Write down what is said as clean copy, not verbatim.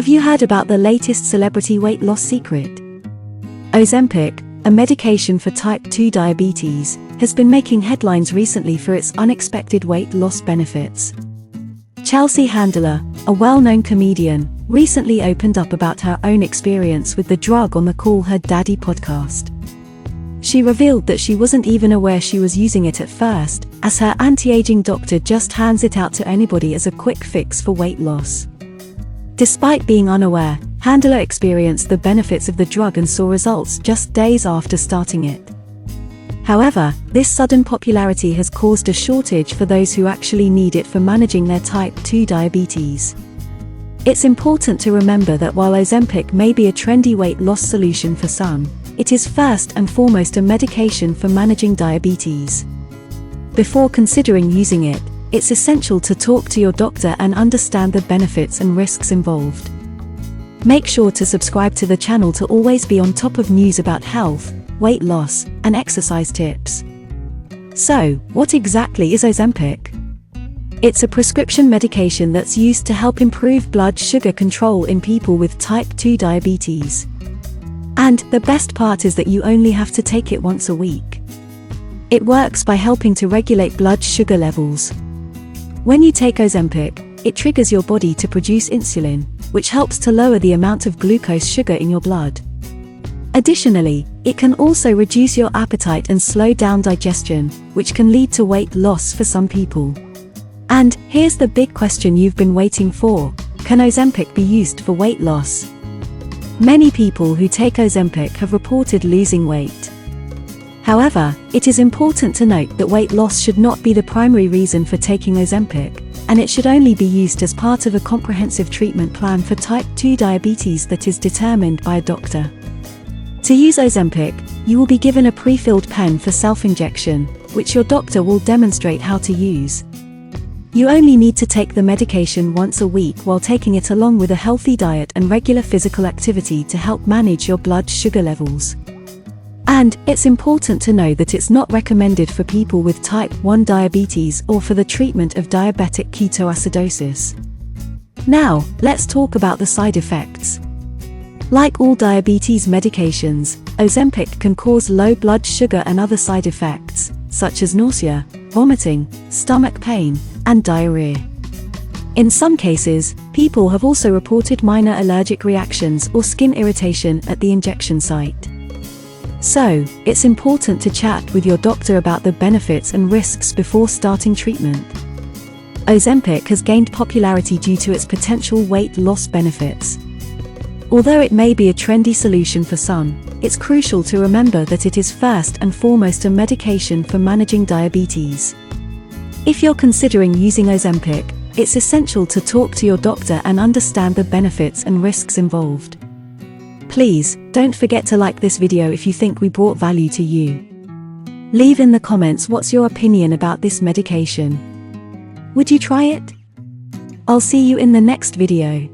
Have you heard about the latest celebrity weight loss secret? Ozempic, a medication for type 2 diabetes, has been making headlines recently for its unexpected weight loss benefits. Chelsea Handler, a well-known comedian, recently opened up about her own experience with the drug on the Call Her Daddy podcast. She revealed that she wasn't even aware she was using it at first, as her anti-aging doctor just hands it out to anybody as a quick fix for weight loss. Despite being unaware, Handler experienced the benefits of the drug and saw results just days after starting it. However, this sudden popularity has caused a shortage for those who actually need it for managing their type 2 diabetes. It's important to remember that while Ozempic may be a trendy weight loss solution for some, it is first and foremost a medication for managing diabetes. Before considering using it, it's essential to talk to your doctor and understand the benefits and risks involved. Make sure to subscribe to the channel to always be on top of news about health, weight loss, and exercise tips. So, what exactly is Ozempic? It's a prescription medication that's used to help improve blood sugar control in people with type 2 diabetes. And the best part is that you only have to take it once a week. It works by helping to regulate blood sugar levels. When you take Ozempic, it triggers your body to produce insulin, which helps to lower the amount of glucose sugar in your blood. Additionally, it can also reduce your appetite and slow down digestion, which can lead to weight loss for some people. And here's the big question you've been waiting for: can Ozempic be used for weight loss? Many people who take Ozempic have reported losing weight. However, it is important to note that weight loss should not be the primary reason for taking Ozempic, and it should only be used as part of a comprehensive treatment plan for type 2 diabetes that is determined by a doctor. To use Ozempic, you will be given a pre-filled pen for self-injection, which your doctor will demonstrate how to use. You only need to take the medication once a week while taking it along with a healthy diet and regular physical activity to help manage your blood sugar levels. And it's important to know that it's not recommended for people with type 1 diabetes or for the treatment of diabetic ketoacidosis. Now, let's talk about the side effects. Like all diabetes medications, Ozempic can cause low blood sugar and other side effects, such as nausea, vomiting, stomach pain, and diarrhea. In some cases, people have also reported minor allergic reactions or skin irritation at the injection site. So, it's important to chat with your doctor about the benefits and risks before starting treatment. Ozempic has gained popularity due to its potential weight loss benefits. Although it may be a trendy solution for some, it's crucial to remember that it is first and foremost a medication for managing diabetes. If you're considering using Ozempic, it's essential to talk to your doctor and understand the benefits and risks involved. Please, don't forget to like this video if you think we brought value to you. Leave in the comments what's your opinion about this medication. Would you try it? I'll see you in the next video.